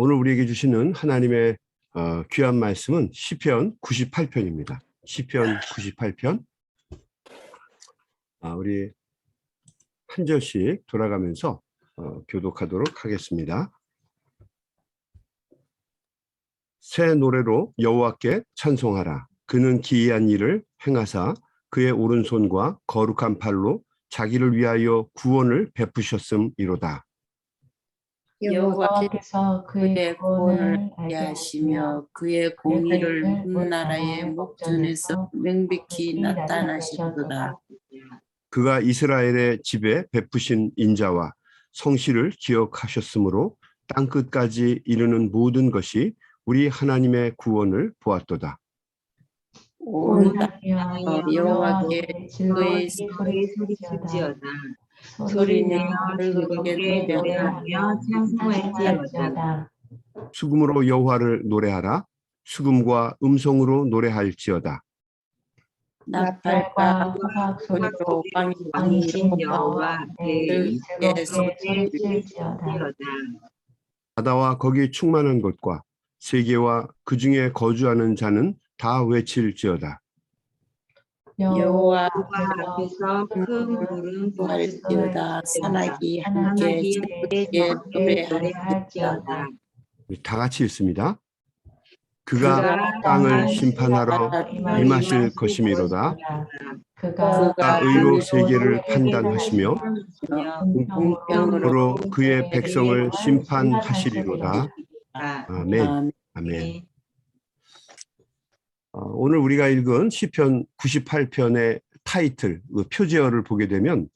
오늘 우리에게 주시는 하나님의 귀한 말씀은 시편 98편입니다. 시편 98편. 우리 한 절씩 돌아가면서 교독하도록 하겠습니다. 새 노래로 여호와께 찬송하라. 그는 기이한 일을 행하사 그의 오른손과 거룩한 팔로 자기를 위하여 구원을 베푸셨음이로다. 여호와께서 그의 구원을 알게 하시며 그의 공의를 온 나라의 목전에서 명백히 나타나시도다. 그가 이스라엘의 집에 베푸신 인자와 성실을 기억하셨으므로 땅끝까지 이르는 모든 것이 우리 하나님의 구원을 보았도다. 온 땅이여 여호와께 그의 소리칠지어다. 소리내어 즐겁게 노래하며 찬송할지어다. 수금으로 여호와를 노래하라. 수금과 음성으로 노래할지어다. 나팔과 호박 소리로 왕이신 여호와 즐겁게 소리칠지어다. 바다와 거기 충만한 것과 세계와 그 중에 거주하는 자는 다 외칠지어다. 여호와 앞에서 큰 물은 부활지어다. 산악이 함께 즐겁게 노래할지어다. 다 같이 읽습니다. 그가 땅을 심판하러 임하실 것이미로다. 그가 의로 세계를 판단하시며 공평으로 그의 백성을 심판하시리로다. 아멘. 아멘. 오늘 우리가 읽은 시편 98편의 타이틀, 표제어를 보게 되면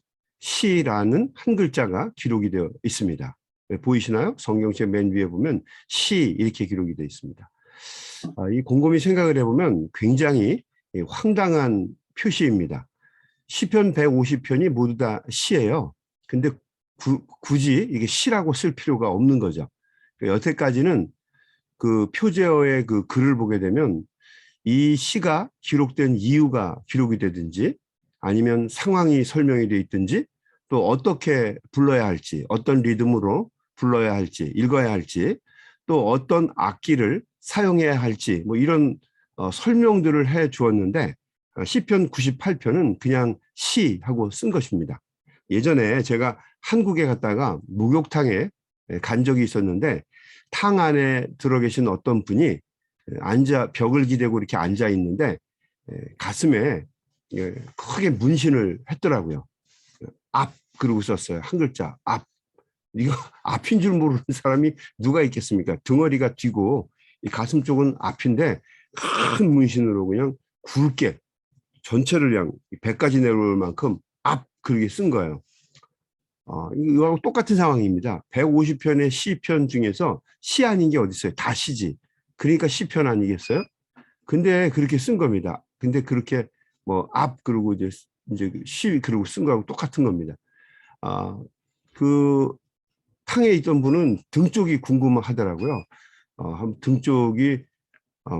시라는 한 글자가 기록이 되어 있습니다. 보이시나요? 성경책 맨 위에 보면 시 이렇게 기록이 되어 있습니다. 이 곰곰이 생각을 해보면 굉장히 황당한 표시입니다. 시편 150편이 모두 다 시예요. 근데 굳이 이게 시라고 쓸 필요가 없는 거죠. 여태까지는 그 표제어의 그 글을 보게 되면 이 시가 기록된 이유가 기록이 되든지 아니면 상황이 설명이 되어 있든지 또 어떻게 불러야 할지, 어떤 리듬으로 불러야 할지, 읽어야 할지, 또 어떤 악기를 사용해야 할지 뭐 이런 설명들을 해 주었는데 시편 98편은 그냥 시하고 쓴 것입니다. 예전에 제가 한국에 갔다가 목욕탕에 간 적이 있었는데 탕 안에 들어 계신 어떤 분이 벽을 기대고 이렇게 앉아 있는데 가슴에 크게 문신을 했더라고요. 앞 그러고 썼어요. 한 글자 앞. 이거 앞인 줄 모르는 사람이 누가 있겠습니까? 등어리가 뒤고 이 가슴 쪽은 앞인데 큰 문신으로 그냥 굵게 전체를 그냥 100까지 내려올 만큼 앞 그렇게 쓴 거예요. 이거하고 똑같은 상황입니다. 150편의 시편 중에서 시 아닌 게 어디 있어요? 다 시지. 그러니까 시편 아니겠어요? 근데 그렇게 쓴 겁니다. 근데 그렇게 뭐 앞 그러고 이제 시 그러고 쓴 거하고 똑같은 겁니다. 그 탕에 있던 분은 등 쪽이 궁금하더라고요. 등 쪽이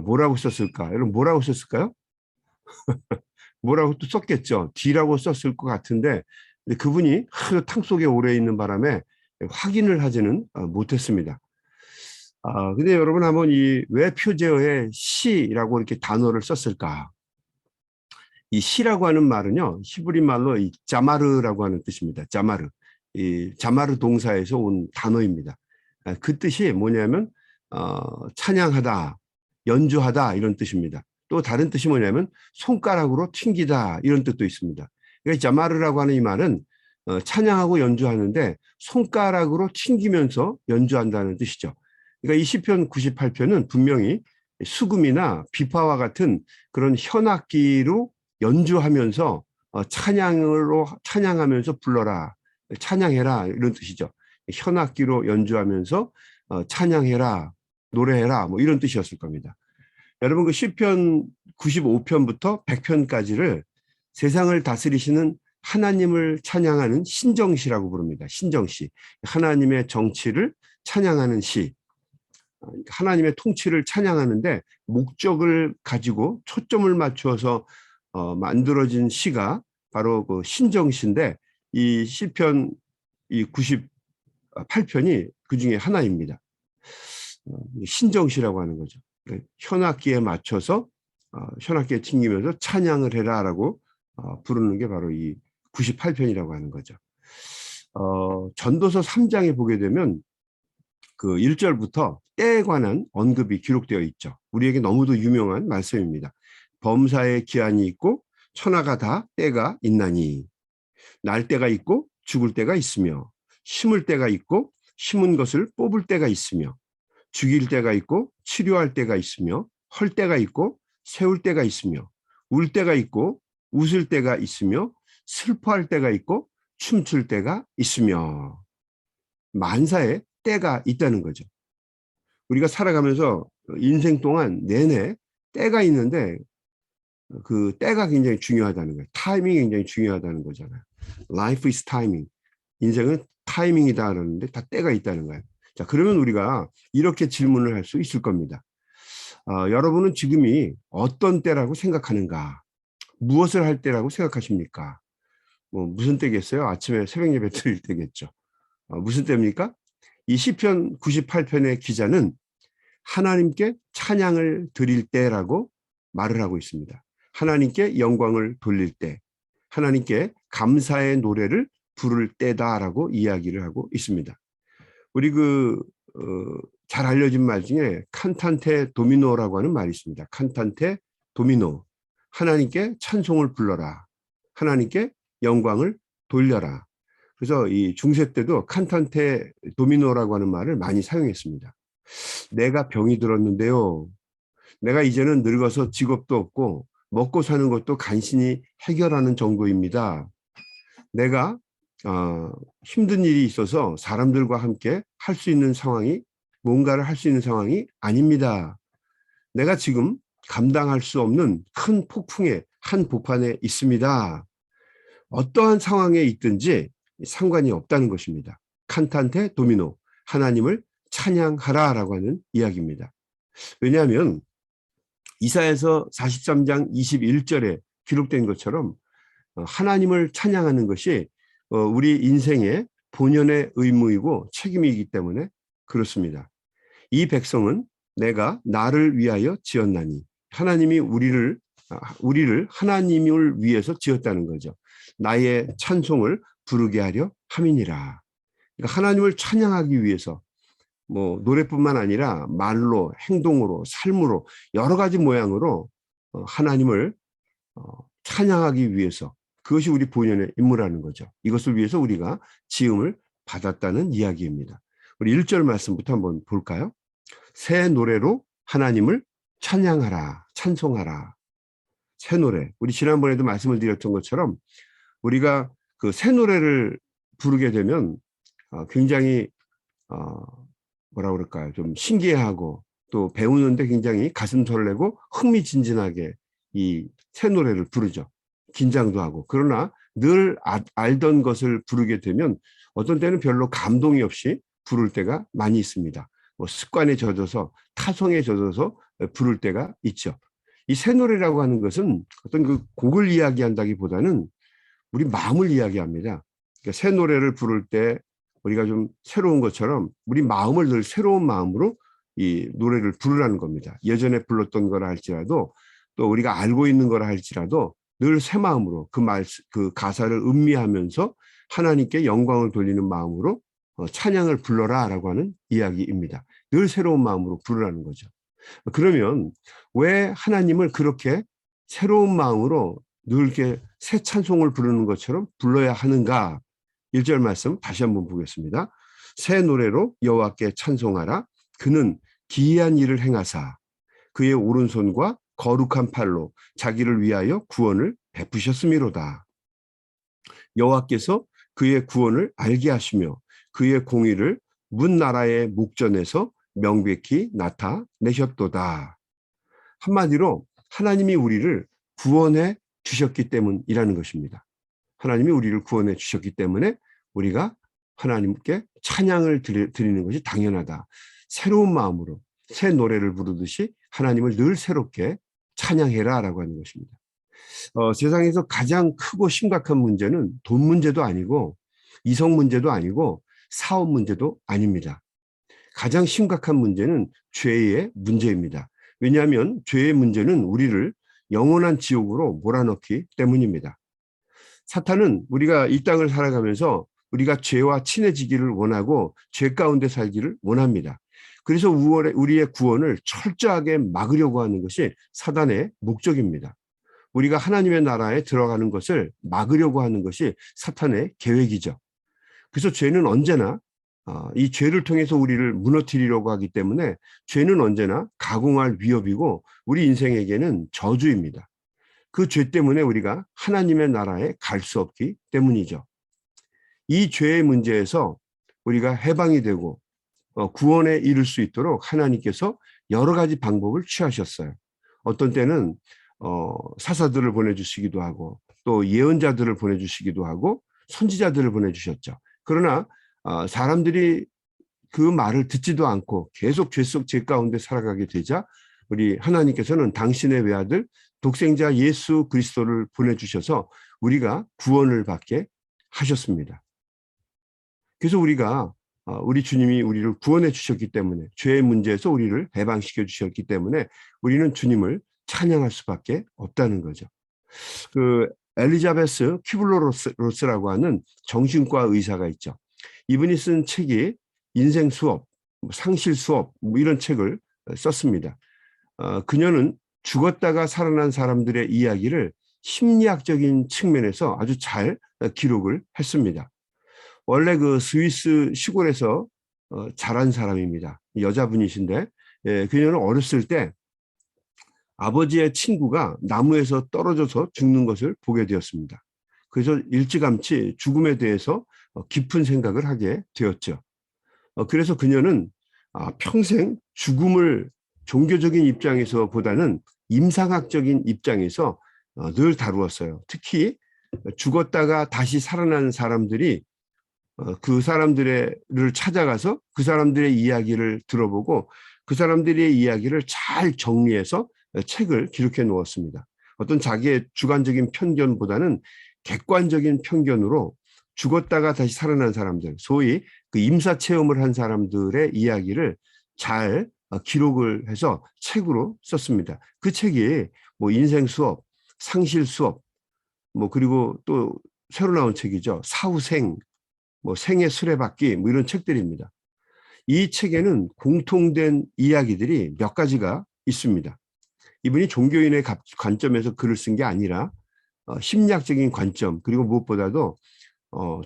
뭐라고 썼을까? 여러분 뭐라고 썼을까요? 뭐라고 또 썼겠죠. D라고 썼을 것 같은데 그분이 탕 속에 오래 있는 바람에 확인을 하지는 못했습니다. 근데 여러분 한번 왜 표제어에 시라고 이렇게 단어를 썼을까? 이 시라고 하는 말은요, 히브리 말로 이 자마르라고 하는 뜻입니다. 자마르. 이 자마르 동사에서 온 단어입니다. 그 뜻이 뭐냐면 찬양하다, 연주하다 이런 뜻입니다. 또 다른 뜻이 뭐냐면 손가락으로 튕기다 이런 뜻도 있습니다. 그러니까 자마르라고 하는 이 말은 찬양하고 연주하는데 손가락으로 튕기면서 연주한다는 뜻이죠. 그러니까 이 시편 98편은 분명히 수금이나 비파와 같은 그런 현악기로 연주하면서 찬양하면서 불러라, 찬양해라 이런 뜻이죠. 현악기로 연주하면서 찬양해라, 노래해라 뭐 이런 뜻이었을 겁니다. 여러분 그 시편 95편부터 100편까지를 세상을 다스리시는 하나님을 찬양하는 신정시라고 부릅니다. 신정시. 하나님의 정치를 찬양하는 시. 하나님의 통치를 찬양하는데 목적을 가지고 초점을 맞추어서 만들어진 시가 바로 그 신정시인데 이 시편 이 98편이 그 중에 하나입니다. 신정시라고 하는 거죠. 현악기에 맞춰서 현악기에 튕기면서 찬양을 해라라고 부르는 게 바로 이 98편이라고 하는 거죠. 전도서 3장에 보게 되면 그 1절부터 때에 관한 언급이 기록되어 있죠. 우리에게 너무도 유명한 말씀입니다. 범사에 기한이 있고 천하가 다 때가 있나니 날 때가 있고 죽을 때가 있으며 심을 때가 있고 심은 것을 뽑을 때가 있으며 죽일 때가 있고 치료할 때가 있으며 헐 때가 있고 세울 때가 있으며 울 때가 있고 웃을 때가 있으며 슬퍼할 때가 있고 춤출 때가 있으며 만사에 때가 있다는 거죠. 우리가 살아가면서 인생 동안 내내 때가 있는데 그 때가 굉장히 중요하다는 거예요. 타이밍이 굉장히 중요하다는 거잖아요. Life is timing. 인생은 타이밍이다 그러는데 다 때가 있다는 거예요. 자, 그러면 우리가 이렇게 질문을 할 수 있을 겁니다. 여러분은 지금이 어떤 때라고 생각하는가? 무엇을 할 때라고 생각하십니까? 무슨 때겠어요? 아침에 새벽 예배 드릴 때겠죠. 무슨 때입니까? 이 시편 98편의 기자는 하나님께 찬양을 드릴 때라고 말을 하고 있습니다. 하나님께 영광을 돌릴 때, 하나님께 감사의 노래를 부를 때다라고 이야기를 하고 있습니다. 우리 잘 알려진 말 중에 칸탄테 도미노라고 하는 말이 있습니다. 칸탄테 도미노. 하나님께 찬송을 불러라. 하나님께 영광을 돌려라. 그래서 이 중세 때도 칸탄테 도미노라고 하는 말을 많이 사용했습니다. 내가 병이 들었는데요. 내가 이제는 늙어서 직업도 없고 먹고 사는 것도 간신히 해결하는 정도입니다. 내가 힘든 일이 있어서 사람들과 함께 할 수 있는 상황이 뭔가를 할 수 있는 상황이 아닙니다. 내가 지금 감당할 수 없는 큰 폭풍의 한복판에 있습니다. 어떠한 상황에 있든지 상관이 없다는 것입니다. 칸탄테 도미노, 하나님을 찬양하라라고 하는 이야기입니다. 왜냐하면 이사야서 43장 21절에 기록된 것처럼 하나님을 찬양하는 것이 우리 인생의 본연의 의무이고 책임이기 때문에 그렇습니다. 이 백성은 내가 나를 위하여 지었나니 하나님이 우리를 하나님을 위해서 지었다는 거죠. 나의 찬송을 부르게 하려 함이니라. 그러니까 하나님을 찬양하기 위해서 노래뿐만 아니라 말로, 행동으로, 삶으로 여러 가지 모양으로 하나님을 찬양하기 위해서 그것이 우리 본연의 임무라는 거죠. 이것을 위해서 우리가 지음을 받았다는 이야기입니다. 우리 1절 말씀부터 한번 볼까요? 새 노래로 하나님을 찬양하라, 찬송하라. 새 노래. 우리 지난번에도 말씀을 드렸던 것처럼 우리가 그 새 노래를 부르게 되면 굉장히 뭐라 그럴까요? 좀 신기해하고 또 배우는데 굉장히 가슴 설레고 흥미진진하게 이 새 노래를 부르죠. 긴장도 하고. 그러나 늘 알던 것을 부르게 되면 어떤 때는 별로 감동이 없이 부를 때가 많이 있습니다. 습관에 젖어서 타성에 젖어서 부를 때가 있죠. 이 새 노래라고 하는 것은 어떤 그 곡을 이야기한다기보다는 우리 마음을 이야기합니다. 그러니까 새 노래를 부를 때 우리가 좀 새로운 것처럼 우리 마음을 늘 새로운 마음으로 이 노래를 부르라는 겁니다. 예전에 불렀던 거라 할지라도 또 우리가 알고 있는 거라 할지라도 늘 새 마음으로 그 가사를 음미하면서 하나님께 영광을 돌리는 마음으로 찬양을 불러라라고 하는 이야기입니다. 늘 새로운 마음으로 부르라는 거죠. 그러면 왜 하나님을 그렇게 새로운 마음으로 늘 이렇게 새 찬송을 부르는 것처럼 불러야 하는가? 1절 말씀 다시 한번 보겠습니다. 새 노래로 여호와께 찬송하라. 그는 기이한 일을 행하사 그의 오른손과 거룩한 팔로 자기를 위하여 구원을 베푸셨음이로다. 여호와께서 그의 구원을 알게 하시며 그의 공의를 문 나라의 목전에서 명백히 나타내셨도다. 한마디로 하나님이 우리를 구원해 주셨기 때문이라는 것입니다. 하나님이 우리를 구원해 주셨기 때문에 우리가 하나님께 찬양을 드리는 것이 당연하다. 새로운 마음으로 새 노래를 부르듯이 하나님을 늘 새롭게 찬양해라라고 하는 것입니다. 세상에서 가장 크고 심각한 문제는 돈 문제도 아니고 이성 문제도 아니고 사업 문제도 아닙니다. 가장 심각한 문제는 죄의 문제입니다. 왜냐하면 죄의 문제는 우리를 영원한 지옥으로 몰아넣기 때문입니다. 사탄은 우리가 이 땅을 살아가면서 우리가 죄와 친해지기를 원하고 죄 가운데 살기를 원합니다. 그래서 우리의 구원을 철저하게 막으려고 하는 것이 사단의 목적입니다. 우리가 하나님의 나라에 들어가는 것을 막으려고 하는 것이 사탄의 계획이죠. 그래서 죄는 언제나 이 죄를 통해서 우리를 무너뜨리려고 하기 때문에 죄는 언제나 가공할 위협이고 우리 인생에게는 저주입니다. 그 죄 때문에 우리가 하나님의 나라에 갈 수 없기 때문이죠. 이 죄의 문제에서 우리가 해방이 되고 구원에 이를 수 있도록 하나님께서 여러 가지 방법을 취하셨어요. 어떤 때는 사사들을 보내주시기도 하고 또 예언자들을 보내주시기도 하고 선지자들을 보내주셨죠. 그러나 사람들이 그 말을 듣지도 않고 계속 죄 속 죄 가운데 살아가게 되자 우리 하나님께서는 당신의 외아들 독생자 예수 그리스도를 보내주셔서 우리가 구원을 받게 하셨습니다. 그래서 우리가 우리 주님이 우리를 구원해 주셨기 때문에 죄의 문제에서 우리를 해방시켜 주셨기 때문에 우리는 주님을 찬양할 수밖에 없다는 거죠. 그 엘리자베스 큐블로로스라고 하는 정신과 의사가 있죠. 이분이 쓴 책이 인생 수업, 상실 수업 이런 책을 썼습니다. 그녀는 죽었다가 살아난 사람들의 이야기를 심리학적인 측면에서 아주 잘 기록을 했습니다. 원래 그 스위스 시골에서 자란 사람입니다. 여자분이신데 그녀는 어렸을 때 아버지의 친구가 나무에서 떨어져서 죽는 것을 보게 되었습니다. 그래서 일찌감치 죽음에 대해서 깊은 생각을 하게 되었죠. 그래서 그녀는 평생 죽음을 종교적인 입장에서 보다는 임상학적인 입장에서 늘 다루었어요. 특히 죽었다가 다시 살아난 사람들이 그 사람들을 찾아가서 그 사람들의 이야기를 들어보고 그 사람들의 이야기를 잘 정리해서 책을 기록해 놓았습니다. 어떤 자기의 주관적인 편견보다는 객관적인 편견으로 죽었다가 다시 살아난 사람들, 소위 그 임사 체험을 한 사람들의 이야기를 잘 기록을 해서 책으로 썼습니다. 그 책이 뭐 인생 수업, 상실 수업, 뭐 그리고 또 새로 나온 책이죠. 사후생, 뭐 생의 수레바퀴, 뭐 이런 책들입니다. 이 책에는 공통된 이야기들이 몇 가지가 있습니다. 이분이 종교인의 관점에서 글을 쓴 게 아니라 심리학적인 관점, 그리고 무엇보다도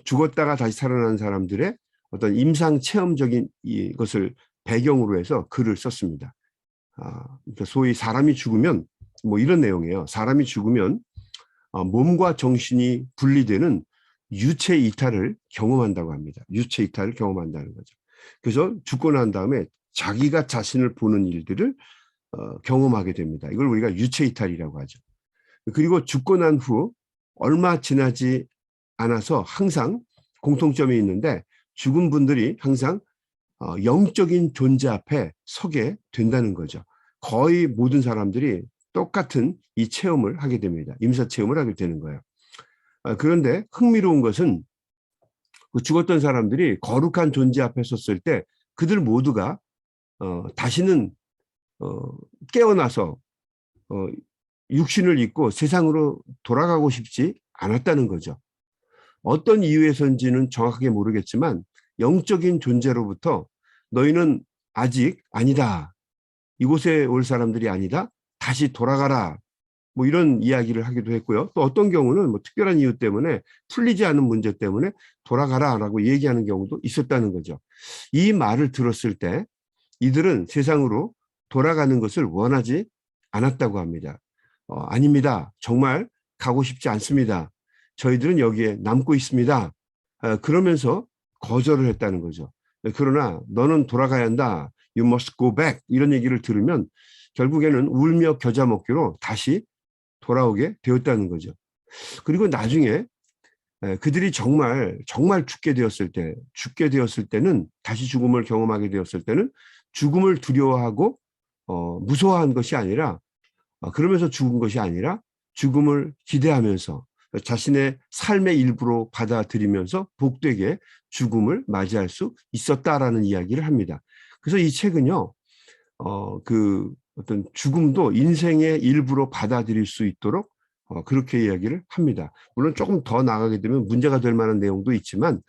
죽었다가 다시 살아난 사람들의 어떤 임상 체험적인 이것을 배경으로 해서 글을 썼습니다. 그러니까 소위 사람이 죽으면 뭐 이런 내용이에요. 사람이 죽으면 몸과 정신이 분리되는 유체 이탈을 경험한다고 합니다. 유체 이탈을 경험한다는 거죠. 그래서 죽고 난 다음에 자기가 자신을 보는 일들을 경험하게 됩니다. 이걸 우리가 유체 이탈이라고 하죠. 그리고 죽고 난 후 얼마 지나지 않아서 항상 공통점이 있는데 죽은 분들이 항상 영적인 존재 앞에 서게 된다는 거죠. 거의 모든 사람들이 똑같은 이 체험을 하게 됩니다. 임사 체험을 하게 되는 거예요. 그런데 흥미로운 것은 그 죽었던 사람들이 거룩한 존재 앞에 섰을 때 그들 모두가 다시는 깨어나서 육신을 입고 세상으로 돌아가고 싶지 않았다는 거죠. 어떤 이유에서인지는 정확하게 모르겠지만 영적인 존재로부터 너희는 아직 아니다. 이곳에 올 사람들이 아니다. 다시 돌아가라. 뭐 이런 이야기를 하기도 했고요. 또 어떤 경우는 뭐 특별한 이유 때문에 풀리지 않은 문제 때문에 돌아가라라고 얘기하는 경우도 있었다는 거죠. 이 말을 들었을 때 이들은 세상으로 돌아가는 것을 원하지 않았다고 합니다. 아닙니다. 정말 가고 싶지 않습니다. 저희들은 여기에 남고 있습니다. 그러면서 거절을 했다는 거죠. 그러나 너는 돌아가야 한다. You must go back. 이런 얘기를 들으면 결국에는 울며 겨자 먹기로 다시 돌아오게 되었다는 거죠. 그리고 나중에 그들이 정말 죽게 되었을 때는 다시 죽음을 경험하게 되었을 때는 죽음을 두려워하고 무서워한 것이 아니라 그러면서 죽은 것이 아니라 죽음을 기대하면서 자신의 삶의 일부로 받아들이면서 복되게 죽음을 맞이할 수 있었다라는 이야기를 합니다. 그래서 이 책은요, 그 어떤 죽음도 인생의 일부로 받아들일 수 있도록 그렇게 이야기를 합니다. 물론 조금 더 나가게 되면 문제가 될 만한 내용도 있지만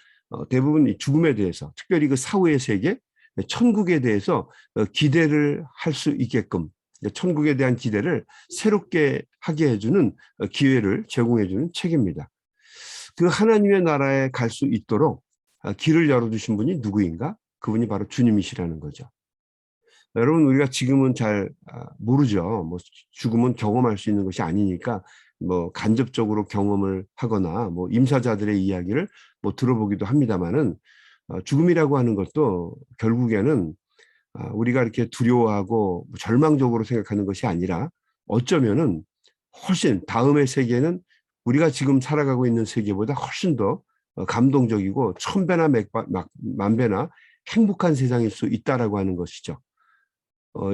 대부분 이 죽음에 대해서, 특별히 그 사후의 세계, 천국에 대해서 기대를 할 수 있게끔, 천국에 대한 기대를 새롭게 하게 해주는 기회를 제공해주는 책입니다. 그 하나님의 나라에 갈 수 있도록 길을 열어주신 분이 누구인가? 그분이 바로 주님이시라는 거죠. 여러분, 우리가 지금은 잘 모르죠. 뭐 죽음은 경험할 수 있는 것이 아니니까 뭐 간접적으로 경험을 하거나 뭐 임사자들의 이야기를 뭐 들어보기도 합니다만은 죽음이라고 하는 것도 결국에는 우리가 이렇게 두려워하고 절망적으로 생각하는 것이 아니라 어쩌면은 훨씬 다음의 세계는 우리가 지금 살아가고 있는 세계보다 훨씬 더 감동적이고 천배나 만배나 행복한 세상일 수 있다라고 하는 것이죠.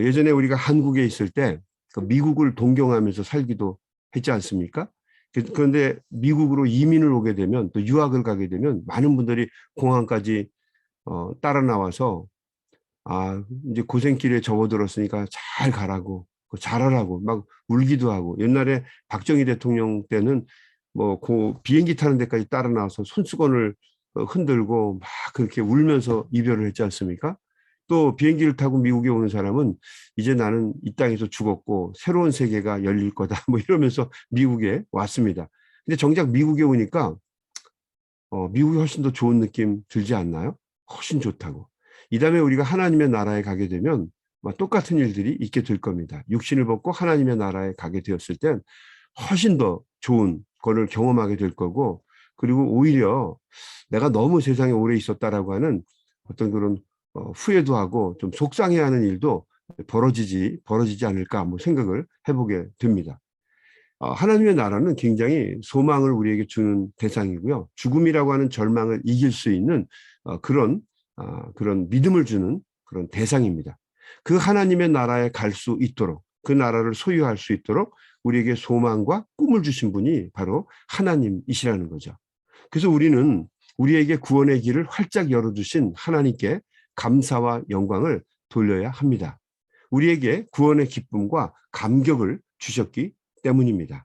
예전에 우리가 한국에 있을 때 그 미국을 동경하면서 살기도 했지 않습니까? 그런데 미국으로 이민을 오게 되면 또 유학을 가게 되면 많은 분들이 공항까지 따라 나와서 이제 고생길에 접어들었으니까 잘 가라고, 잘하라고 막 울기도 하고, 옛날에 박정희 대통령 때는 뭐 비행기 타는 데까지 따라 나와서 손수건을 흔들고 막 그렇게 울면서 이별을 했지 않습니까? 또 비행기를 타고 미국에 오는 사람은 이제 나는 이 땅에서 죽었고 새로운 세계가 열릴 거다 뭐 이러면서 미국에 왔습니다. 근데 정작 미국에 오니까 미국이 훨씬 더 좋은 느낌 들지 않나요? 훨씬 좋다고. 이 다음에 우리가 하나님의 나라에 가게 되면 똑같은 일들이 있게 될 겁니다. 육신을 벗고 하나님의 나라에 가게 되었을 땐 훨씬 더 좋은 거를 경험하게 될 거고, 그리고 오히려 내가 너무 세상에 오래 있었다라고 하는 어떤 그런 후회도 하고 좀 속상해하는 일도 벌어지지 않을까 뭐 생각을 해보게 됩니다. 하나님의 나라는 굉장히 소망을 우리에게 주는 대상이고요. 죽음이라고 하는 절망을 이길 수 있는 그런 믿음을 주는 그런 대상입니다. 그 하나님의 나라에 갈 수 있도록, 그 나라를 소유할 수 있도록 우리에게 소망과 꿈을 주신 분이 바로 하나님이시라는 거죠. 그래서 우리는 우리에게 구원의 길을 활짝 열어주신 하나님께 감사와 영광을 돌려야 합니다. 우리에게 구원의 기쁨과 감격을 주셨기 때문입니다.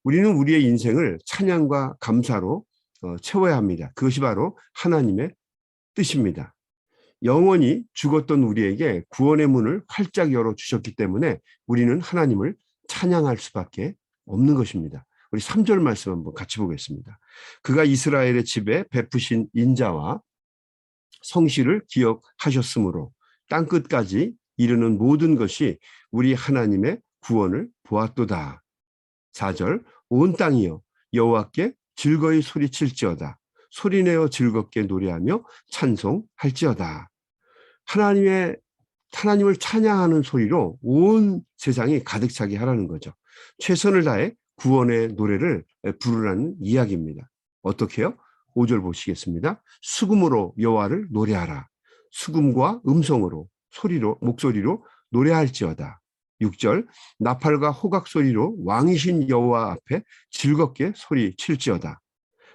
우리는 우리의 인생을 찬양과 감사로 채워야 합니다. 그것이 바로 하나님의 뜻입니다. 영원히 죽었던 우리에게 구원의 문을 활짝 열어주셨기 때문에 우리는 하나님을 찬양할 수밖에 없는 것입니다. 우리 3절 말씀 한번 같이 보겠습니다. 그가 이스라엘의 집에 베푸신 인자와 성실을 기억하셨으므로 땅끝까지 이르는 모든 것이 우리 하나님의 구원을 보았도다. 4절 온 땅이여 여호와께 즐거이 소리칠지어다. 소리내어 즐겁게 노래하며 찬송할지어다. 하나님을 찬양하는 소리로 온 세상이 가득 차게 하라는 거죠. 최선을 다해 구원의 노래를 부르라는 이야기입니다. 어떻게요? 5절 보시겠습니다. 수금으로 여호와를 노래하라. 수금과 음성으로 목소리로 노래할지어다. 6절 나팔과 호각 소리로 왕이신 여호와 앞에 즐겁게 소리칠지어다.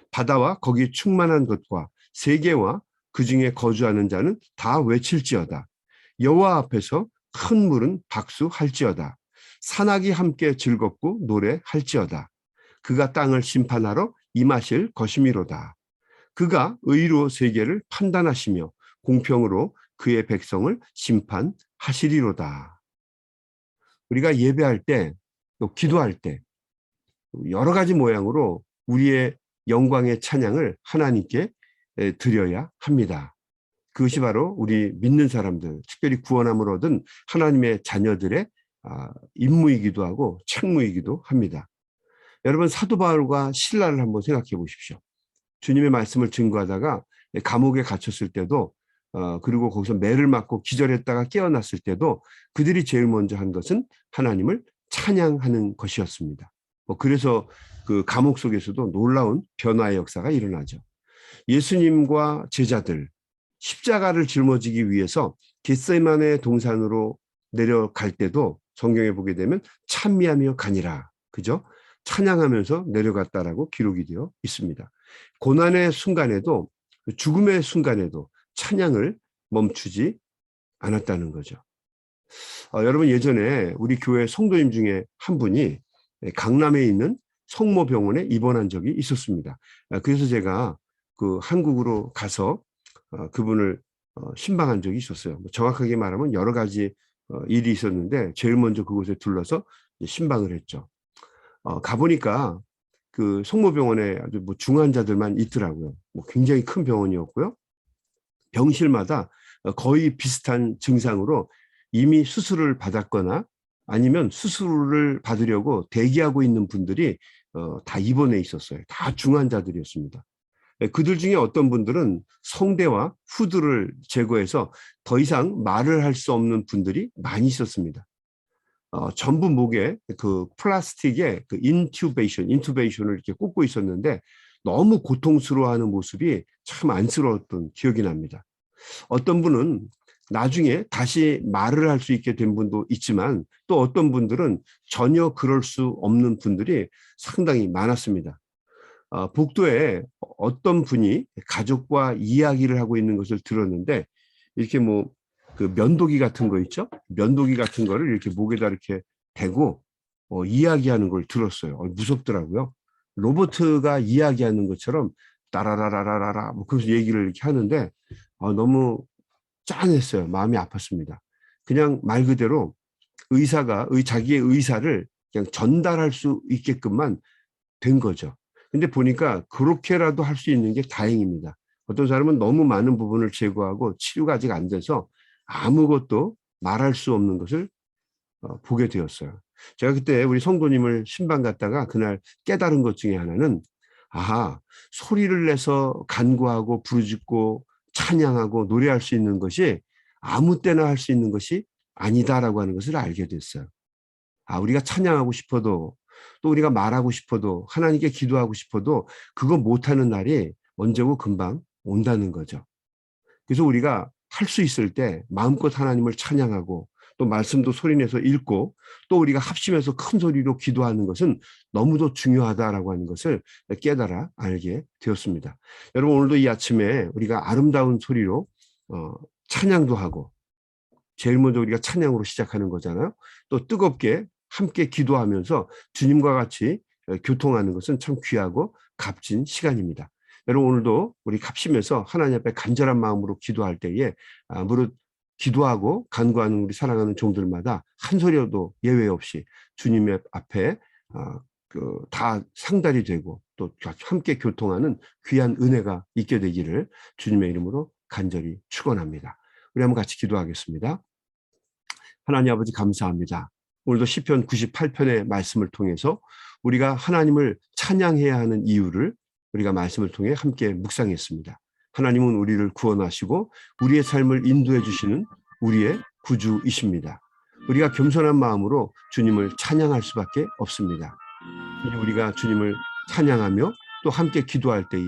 바다와 거기 충만한 것과 세계와 그 중에 거주하는 자는 다 외칠지어다. 여호와 앞에서 큰 물은 박수할지어다. 산악이 함께 즐겁고 노래할지어다. 그가 땅을 심판하러 임하실 것이미로다. 그가 의로 세계를 판단하시며 공평으로 그의 백성을 심판하시리로다. 우리가 예배할 때, 또 기도할 때 여러 가지 모양으로 우리의 영광의 찬양을 하나님께 드려야 합니다. 그것이 바로 우리 믿는 사람들, 특별히 구원함을 얻은 하나님의 자녀들의 임무이기도 하고 책무이기도 합니다. 여러분, 사도 바울과 실라를 한번 생각해 보십시오. 주님의 말씀을 증거하다가 감옥에 갇혔을 때도 그리고 거기서 매를 맞고 기절했다가 깨어났을 때도 그들이 제일 먼저 한 것은 하나님을 찬양하는 것이었습니다. 그래서 그 감옥 속에서도 놀라운 변화의 역사가 일어나죠. 예수님과 제자들, 십자가를 짊어지기 위해서 겟세마네 동산으로 내려갈 때도 성경에 보게 되면 찬미하며 가니라, 그죠? 찬양하면서 내려갔다라고 기록이 되어 있습니다. 고난의 순간에도, 죽음의 순간에도 찬양을 멈추지 않았다는 거죠. 여러분 예전에 우리 교회 성도님 중에 한 분이 강남에 있는 성모병원에 입원한 적이 있었습니다. 그래서 제가 그 한국으로 가서 그분을 신방한 적이 있었어요. 정확하게 말하면 여러 가지 일이 있었는데 제일 먼저 그곳에 둘러서 신방을 했죠. 가보니까 그 성모병원에 아주 뭐 중환자들만 있더라고요. 뭐 굉장히 큰 병원이었고요. 병실마다 거의 비슷한 증상으로 이미 수술을 받았거나 아니면 수술을 받으려고 대기하고 있는 분들이 다 입원해 있었어요. 다 중환자들이었습니다. 그들 중에 어떤 분들은 성대와 후두를 제거해서 더 이상 말을 할 수 없는 분들이 많이 있었습니다. 전부 목에 그 플라스틱에 그 인투베이션을 이렇게 꽂고 있었는데 너무 고통스러워하는 모습이 참 안쓰러웠던 기억이 납니다. 어떤 분은 나중에 다시 말을 할 수 있게 된 분도 있지만 또 어떤 분들은 전혀 그럴 수 없는 분들이 상당히 많았습니다. 복도에 어떤 분이 가족과 이야기를 하고 있는 것을 들었는데 이렇게 뭐 그 면도기 같은 거 있죠? 면도기 같은 거를 이렇게 목에다 이렇게 대고 이야기하는 걸 들었어요. 무섭더라고요. 로봇가 이야기하는 것처럼 따라라라라라 뭐 그래서 얘기를 이렇게 하는데 너무 짠했어요. 마음이 아팠습니다. 그냥 말 그대로 의사가 자기의 의사를 그냥 전달할 수 있게끔만 된 거죠. 근데 보니까 그렇게라도 할 수 있는 게 다행입니다. 어떤 사람은 너무 많은 부분을 제거하고 치료가 아직 안 돼서 아무것도 말할 수 없는 것을 보게 되었어요. 제가 그때 우리 성도님을 신방 갔다가 그날 깨달은 것 중에 하나는 소리를 내서 간구하고 부르짖고 찬양하고 노래할 수 있는 것이 아무 때나 할 수 있는 것이 아니다라고 하는 것을 알게 됐어요. 우리가 찬양하고 싶어도 또 우리가 말하고 싶어도 하나님께 기도하고 싶어도 그거 못하는 날이 언제고 금방 온다는 거죠. 그래서 우리가 할 수 있을 때 마음껏 하나님을 찬양하고 또 말씀도 소리내서 읽고 또 우리가 합심해서 큰 소리로 기도하는 것은 너무도 중요하다라고 하는 것을 깨달아 알게 되었습니다. 여러분 오늘도 이 아침에 우리가 아름다운 소리로 찬양도 하고 제일 먼저 우리가 찬양으로 시작하는 거잖아요. 또 뜨겁게 함께 기도하면서 주님과 같이 교통하는 것은 참 귀하고 값진 시간입니다. 여러분 오늘도 우리 합심해서 하나님 앞에 간절한 마음으로 기도할 때에 무릇 기도하고 간구하는 우리 사랑하는 종들마다 한 소리라도 예외 없이 주님의 앞에 다 상달이 되고 또 함께 교통하는 귀한 은혜가 있게 되기를 주님의 이름으로 간절히 축원합니다. 우리 한번 같이 기도하겠습니다. 하나님 아버지 감사합니다. 오늘도 시편 98편의 말씀을 통해서 우리가 하나님을 찬양해야 하는 이유를 우리가 말씀을 통해 함께 묵상했습니다. 하나님은 우리를 구원하시고 우리의 삶을 인도해 주시는 우리의 구주이십니다. 우리가 겸손한 마음으로 주님을 찬양할 수밖에 없습니다. 우리가 주님을 찬양하며 또 함께 기도할 때에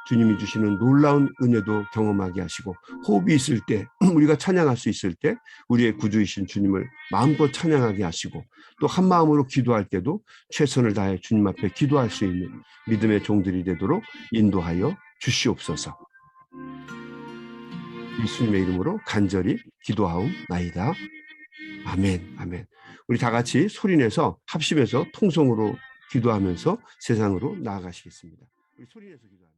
주님이 주시는 놀라운 은혜도 경험하게 하시고 호흡이 있을 때 우리가 찬양할 수 있을 때 우리의 구주이신 주님을 마음껏 찬양하게 하시고 또 한 마음으로 기도할 때도 최선을 다해 주님 앞에 기도할 수 있는 믿음의 종들이 되도록 인도하여 주시옵소서. 예수님의 이름으로 간절히 기도하옵나이다. 아멘, 아멘. 우리 다 같이 소리내서 합심해서 통성으로 기도하면서 세상으로 나아가시겠습니다. 우리 소리내서 기도합니다.